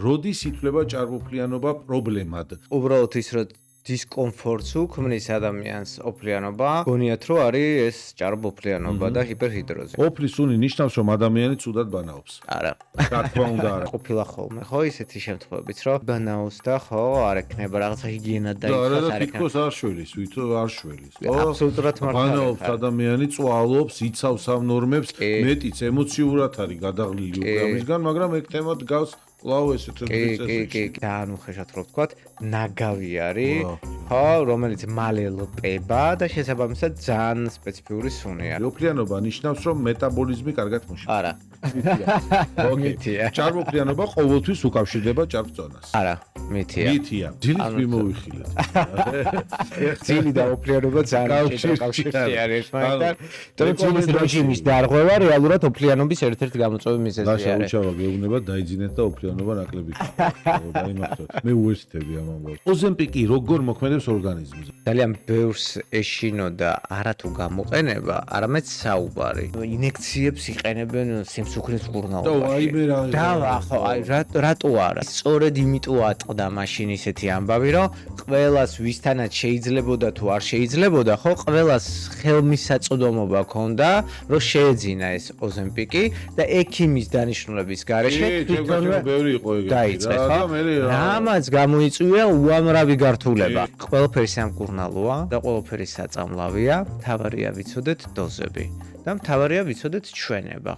როდის ითვლება ჭარბოფლიანობა პრობლემად? უბრალოდ ის რომ დისკომფორტს უქმნის ადამიანს ოფლიანობა, გონიათ რომ არის ეს ჭარბოფლიანობა და ჰიპერჰიდროზი. ოფლის უნი ნიშნავს რომ ადამიანი ცუდად ბანაობს. არა. რა თქმა უნდა არა. ყოფილა ხოლმე ხო ისეთი შემთხვევებიც რომ ბანაობს და ხო არ ექნება რაღაცა ჰიგიენა და არა დაიწყოს და არ ექნება. თითქოს არ შველის, ვითომ არ შველის. აბსოლუტურად მართალია. ბანაობს ადამიანი, წვალობს, იცავს ამ ნორმებს, მეტიც ემოციურად არის გადაღლილი უკვე ამისგან, მაგრამ ეგ თემა დგავს კлау ესეთ კი, და ანუ ხეშად რო ვთქვათ, ნაგავი არის, ხო, რომელიც მალე ლპება და შესაბამისად ძალიან სპეციფიური სუნი არის. ოფლიანობა ნიშნავს რომ მეტაბოლიზმი კარგად მუშაობს. არა. მითია. ჭარბოფლიანობა ყოველთვის უკავშირდება ჭარბწონას. არა, მითია. მითია. დილით მიმოვიხილეთ. ძილი და ოფლიანობა ძალიან კავშირი არის ერთმანეთთან. თუმცა ძილის რეჟიმის დარღვევა რეალურად ოფლიანობის ერთ-ერთი გამოწვევი მიზეზი ლაშა არის. უჩავა გეუბნება დაიძინეთ და ოფლიანობა ნაკლები. დაიმახსოვრეთ. მე უერთდები ამ ამბავს. ოზემპიკი როგორ მოქმედებს ორგანიზმზე? ძალიან ბევრს ეშინო და არათუ გამოყენება, არამედ საუბარი. ინექციებს იყენებენ სიმსუქნის მკურნალობაში. და ხო, აი რატო არა? სწორედ იმიტომ ატყდა მაშინ ისეთი ამბავი, რომ ყველას ვისთანაც შეიძლებოდა თუ არ შეიძლებოდა, ხო, ყველას ხელმისაწვდომობა ჰქონდა, რომ შეეძინა ეს ოზემპიკი და ექიმის დანიშნულების გარეშე თვითონვე ბევრი იყო ეგეთი დაიწყეს, ხო? რამაც გამოიწვია უამრავი გართულება. ყველაფერი სამკურნალოა და ყველაფერი საწამლავია. მთავარია ვიცოდეთ დოზები და მთავარია ვიცოდეთ ჩვენება.